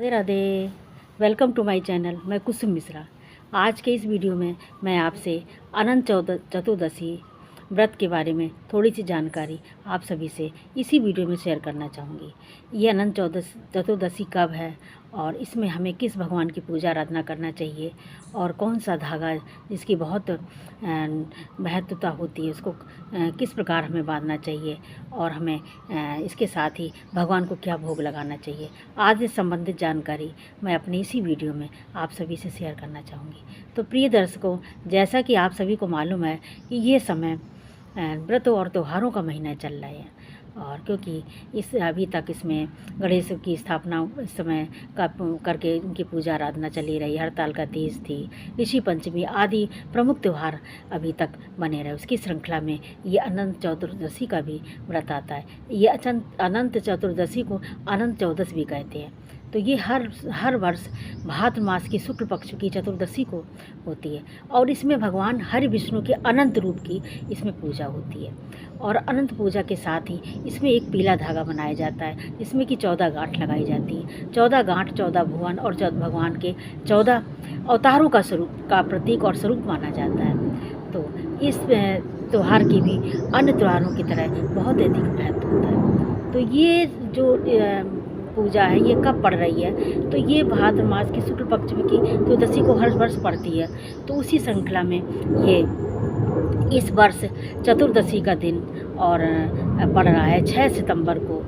Radhe Radhe. Welcome to my channel. मैं कुसुम मिश्रा। आज के इस वीडियो में मैं आपसे अनंत चतुर्दशी व्रत के बारे में थोड़ी सी जानकारी आप सभी से इसी वीडियो में शेयर करना चाहूँगी। ये अनंत चतुर्दशी कब है और इसमें हमें किस भगवान की पूजा आराधना करना चाहिए और कौन सा धागा जिसकी बहुत महत्वता होती है उसको किस प्रकार हमें बांधना चाहिए और हमें इसके साथ ही भगवान को क्या भोग लगाना चाहिए, आज इस संबंधित जानकारी मैं अपने इसी वीडियो में आप सभी से शेयर करना चाहूँगी। तो प्रिय दर्शकों, जैसा कि आप सभी को मालूम है कि ये समय व्रतों और त्योहारों का महीना चल रहा है और क्योंकि इस अभी तक इसमें गणेश की स्थापना इस समय का करके उनकी पूजा आराधना चली रही। हड़ताल का तीज थी, ऋषि पंचमी आदि प्रमुख त्यौहार अभी तक बने रहे। उसकी श्रृंखला में ये अनंत चतुर्दशी का भी व्रत आता है। ये अनंत चतुर्दशी को अनंत चौदस भी कहते हैं। तो ये हर वर्ष भाद्र मास की शुक्ल पक्ष की चतुर्दशी को होती है और इसमें भगवान हरि विष्णु के अनंत रूप की इसमें पूजा होती है। और अनंत पूजा के साथ ही इसमें एक पीला धागा बनाया जाता है जिसमें कि 14 गांठ लगाई जाती है। 14 गांठ 14 भुवन और भगवान के 14 अवतारों का स्वरूप का प्रतीक और स्वरूप माना जाता है। तो इस त्यौहार की भी अन्य त्योहारों की तरह बहुत अधिक महत्व होता है। तो ये जो पूजा है ये कब पड़ रही है, तो ये भाद्र मास की शुक्ल पक्ष की चतुर्दशी को हर वर्ष पड़ती है। तो उसी श्रृंखला में ये इस वर्ष चतुर्दशी का दिन और पड़ रहा है 6 सितंबर को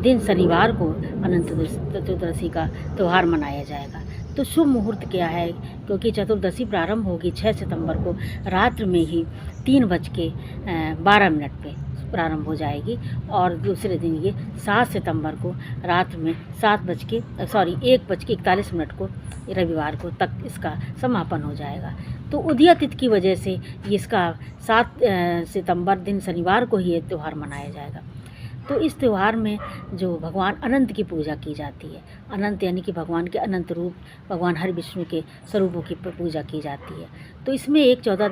दिन शनिवार को अनंत चतुर्दशी का त्यौहार मनाया जाएगा। तो शुभ मुहूर्त क्या है, क्योंकि चतुर्दशी प्रारंभ होगी 6 सितंबर को रात्र में ही 3:12 पे प्रारंभ हो जाएगी और दूसरे दिन ये 7 सितंबर को रात में 1:41 को रविवार को तक इसका समापन हो जाएगा। तो उदया तिथि की वजह से इसका 7 सितंबर दिन शनिवार को ही ये त्यौहार मनाया जाएगा। तो इस त्यौहार में जो भगवान अनंत की पूजा की जाती है, अनंत यानी कि भगवान के अनंत रूप भगवान हरि विष्णु के स्वरूपों की पूजा की जाती है। तो इसमें एक 14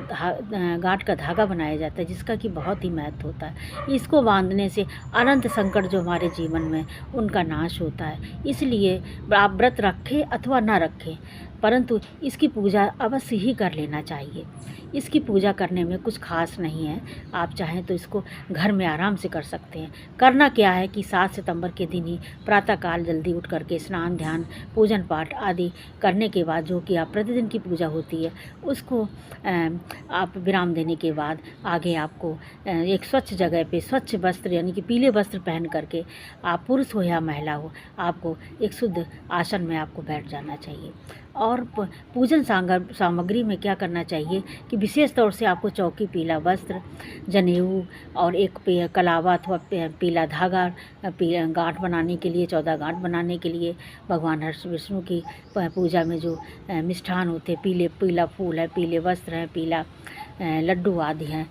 गांठ का धागा बनाया जाता है जिसका कि बहुत ही महत्व होता है। इसको बांधने से अनंत संकट जो हमारे जीवन में उनका नाश होता है। इसलिए आप व्रत रखें अथवा ना रखें, परंतु इसकी पूजा अवश्य ही कर लेना चाहिए। इसकी पूजा करने में कुछ खास नहीं है, आप चाहें तो इसको घर में आराम से कर सकते हैं। करना क्या है कि 7 सितंबर के दिन ही प्रातःकाल जल्दी उठ करके स्नान ध्यान पूजन पाठ आदि करने के बाद जो कि आप प्रतिदिन की पूजा होती है उसको आप विराम देने के बाद आगे आपको एक स्वच्छ जगह पे स्वच्छ वस्त्र यानी कि पीले वस्त्र पहन करके आप पुरुष हो या महिला हो, आपको एक शुद्ध आसन में आपको बैठ जाना चाहिए। और पूजन सामग्री में क्या करना चाहिए कि विशेष तौर से आपको चौकी, पीला वस्त्र, जनेऊ और एक कलावा अथवा पीला धागा गांठ बनाने के लिए 14 गांठ बनाने के लिए भगवान हरि विष्णु की पूजा में जो मिष्ठान होते हैं, पीला फूल है, पीले वस्त्र हैं, पीला लड्डू आदि हैं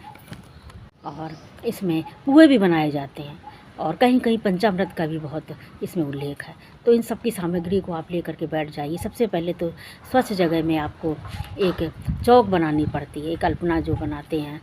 और इसमें पुए भी बनाए जाते हैं और कहीं कहीं पंचामृत का भी बहुत इसमें उल्लेख है। तो इन सब की सामग्री को आप ले करके बैठ जाइए। सबसे पहले तो स्वच्छ जगह में आपको एक चौक बनानी पड़ती है। एक अल्पना जो बनाते हैं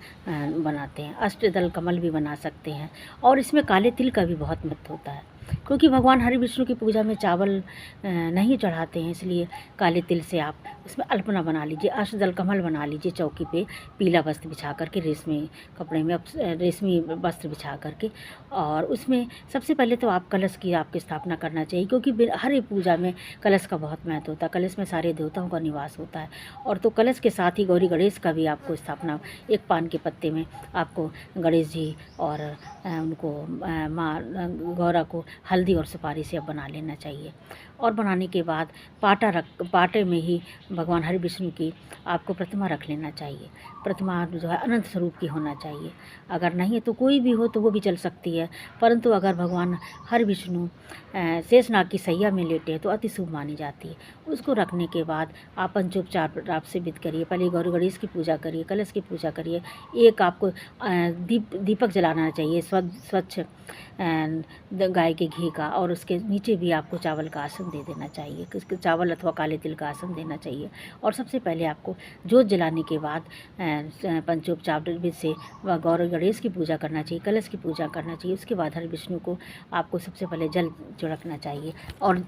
अष्टदल कमल भी बना सकते हैं और इसमें काले तिल का भी बहुत महत्व होता है, क्योंकि भगवान हरि विष्णु की पूजा में चावल नहीं चढ़ाते हैं, इसलिए काले तिल से आप उसमें अल्पना बना लीजिए, अष्टदल कमल बना लीजिए। चौकी पे पीला वस्त्र बिछा करके रेशमी कपड़े में रेशमी वस्त्र बिछा करके और उसमें सबसे पहले तो आप कलश की आपकी स्थापना करना चाहिए, क्योंकि हर एक पूजा में कलश का बहुत महत्व होता है। कलश में सारे देवताओं का निवास होता है और तो कलश के साथ ही गौरी गणेश का भी आपको स्थापना एक पान के पत्ते में आपको गणेश जी और उनको माँ गौरा को हल्दी और सुपारी से अब बना लेना चाहिए। और बनाने के बाद पाटे में ही भगवान हरि विष्णु की आपको प्रतिमा रख लेना चाहिए। प्रतिमा जो है अनंत स्वरूप की होना चाहिए। अगर नहीं है तो कोई भी हो तो वो भी चल सकती है, परंतु अगर भगवान हरि विष्णु शेषनाग की सैया में लेटे हैं तो अति शुभ मानी जाती है। उसको रखने के बाद आप पंचोपचार आप से विध करिए। पहले गौरी गणेश की पूजा करिए, कलश की पूजा करिए। एक आपको दीपक जलाना चाहिए स्वच्छ गाय के घी का और उसके नीचे भी आपको चावल का आसन दे देना चाहिए। चावल अथवा काले तिल का आसन देना चाहिए। और सबसे पहले आपको जोत जलाने के बाद पंचोपचार विधि से गौरी गणेश की पूजा करना चाहिए, कलश की पूजा करना चाहिए। उसके बाद हरि विष्णु को आपको सबसे पहले जल छिड़कना चाहिए और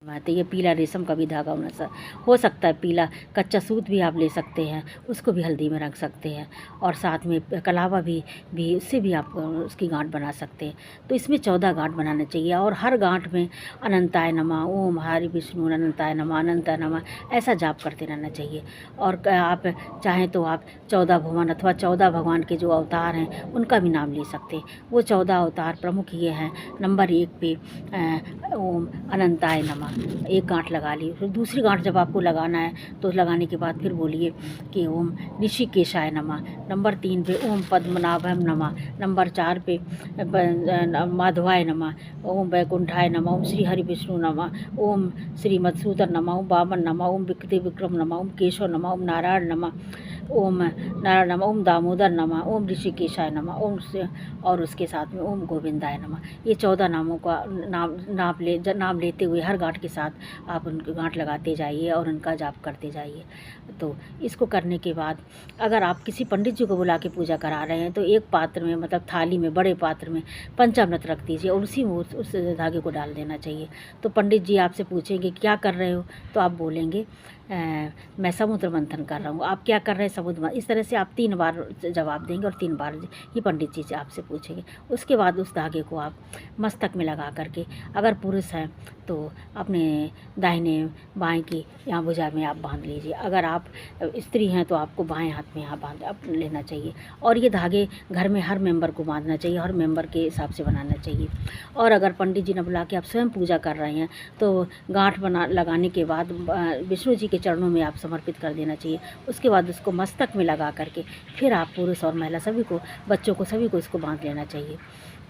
तो ये पीला रेशम का भी धागा होना हो सकता है, पीला कच्चा सूत भी आप ले सकते हैं, उसको भी हल्दी में रख सकते हैं, और साथ में कलावा भी उससे भी आप उसकी गांठ बना सकते हैं। तो इसमें 14 गांठ बनाना चाहिए, और हर गांठ में अनंताय नमः, ओम हरि विष्णु अनंताय नमः, अनंताय नमः ऐसा जाप करते रहना चाहिए। और आप चाहें तो आप 14 भुवन अथवा 14 भगवान के जो अवतार हैं उनका भी नाम ले सकते हैं। वो 14 अवतार प्रमुख ये हैं। नंबर 1 पे ओम अनंताय नमः, एक गांठ लगा ली। फिर दूसरी गांठ जब आपको लगाना है तो लगाने के बाद फिर बोलिए कि ओम ऋषिकेशाय नमः। नंबर 3 पे ओम पद्मनाभम नमः। नंबर 4 पे माधवाय नमः, ओम वैकुंठाय नमः, ओम श्री हरि विष्णु नमः, ओम श्री मधुसूदन नमः, ओम वामन नमः, ओम विकृति विक्रम नमः, ओम केशव नमः, ओम नारायण नमः, ओम नारायण नमः, ओम दामोदर नमः, ओम ऋषिकेशाय नमः, ओम से और उसके साथ में ओम गोविंदाय नमः। ये 14 नामों का नाम लेते हुए हर गांठ के साथ आप उनकी गांठ लगाते जाइए और उनका जाप करते जाइए। तो इसको करने के बाद अगर आप किसी पंडित जी को बुला के पूजा करा रहे हैं तो एक पात्र में, मतलब थाली में, बड़े पात्र में पंचामृत रख दीजिए और उसी में उस धागे को डाल देना चाहिए। तो पंडित जी आपसे पूछेंगे क्या कर रहे हो, तो आप बोलेंगे मैं समुद्र मंथन कर रहा हूँ। आप क्या कर रहे हैं? समुद्र मंथन। इस तरह से आप 3 बार जवाब देंगे और 3 बार ही पंडित जी से आपसे पूछेंगे। उसके बाद उस धागे को आप मस्तक में लगा करके, अगर पुरुष हैं तो अपने दाहिने बाएं की यहाँ भुजा में आप बांध लीजिए। अगर आप स्त्री हैं तो आपको बाएं हाथ में यहाँ बांध लेना चाहिए। और ये धागे घर में हर मेंबर को बांधना चाहिए, हर मेंबर के हिसाब से बनाना चाहिए। और अगर पंडित जी ने बुला के आप स्वयं पूजा कर रहे हैं तो गांठ लगाने के बाद विष्णु जी के चरणों में आप समर्पित कर देना चाहिए। उसके बाद उसको मस्तक में लगा करके फिर आप पुरुष और महिला सभी को, बच्चों को, सभी को इसको बांध लेना चाहिए।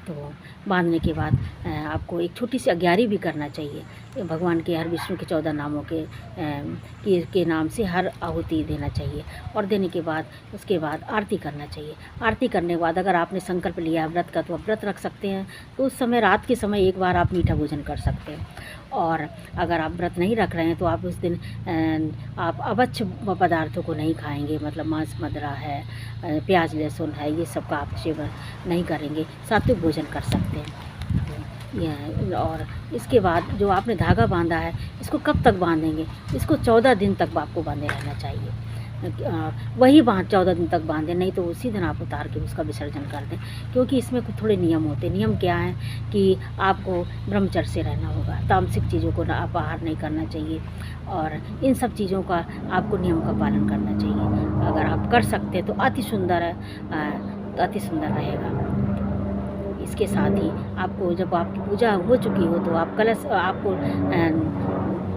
तो बांधने के बाद आपको एक छोटी सी अग्यारी भी करना चाहिए। भगवान के हर विष्णु के 14 नामों के नाम से हर आहुति देना चाहिए। और देने के बाद उसके बाद आरती करना चाहिए। आरती करने के बाद अगर आपने संकल्प लिया है व्रत का तो आप व्रत रख सकते हैं। तो उस समय रात के समय एक बार आप मीठा भोजन कर सकते हैं। और अगर आप व्रत नहीं रख रहे हैं तो आप उस दिन आप अवच्छ पदार्थों को नहीं खाएंगे, मतलब मांस मदिरा है, प्याज लहसुन है, ये सब का आप सेवन नहीं करेंगे, सात्विक भोजन कर सकते हैं। और इसके बाद जो आपने धागा बांधा है इसको कब तक बांधेंगे? इसको 14 दिन तक आपको बांधे रहना चाहिए। वही 14 दिन तक बांधें, नहीं तो उसी दिन आप उतार के उसका विसर्जन कर दें। क्योंकि इसमें कुछ थोड़े नियम होते हैं। नियम क्या है कि आपको ब्रह्मचर्य से रहना होगा, तामसिक चीज़ों को आप आहार नहीं करना चाहिए, और इन सब चीज़ों का आपको नियम का पालन करना चाहिए। अगर आप कर सकते हैं तो अति सुंदर है, अति सुंदर रहेगा। इसके साथ ही आपको जब आपकी पूजा हो चुकी हो तो आप कलश, आपको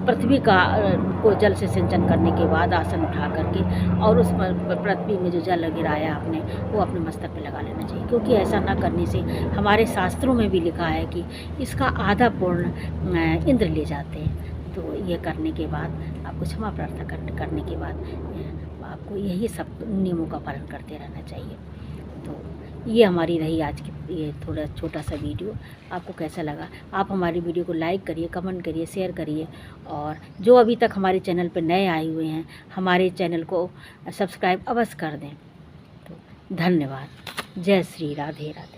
पृथ्वी को जल से सिंचन करने के बाद आसन उठा करके और उस पृथ्वी में जो जल गिराया आपने वो अपने मस्तक पे लगा लेना चाहिए। क्योंकि ऐसा ना करने से हमारे शास्त्रों में भी लिखा है कि इसका आधा पूर्ण इंद्र ले जाते हैं। तो ये करने के बाद आपको क्षमा प्रार्थना करने के बाद आपको यही सब नियमों का पालन करते रहना चाहिए। तो ये हमारी रही आज की ये थोड़ा छोटा सा वीडियो। आपको कैसा लगा? आप हमारी वीडियो को लाइक करिए, कमेंट करिए, शेयर करिए, और जो अभी तक हमारे चैनल पर नए आए हुए हैं हमारे चैनल को सब्सक्राइब अवश्य कर दें। तो धन्यवाद। जय श्री राधे राधे।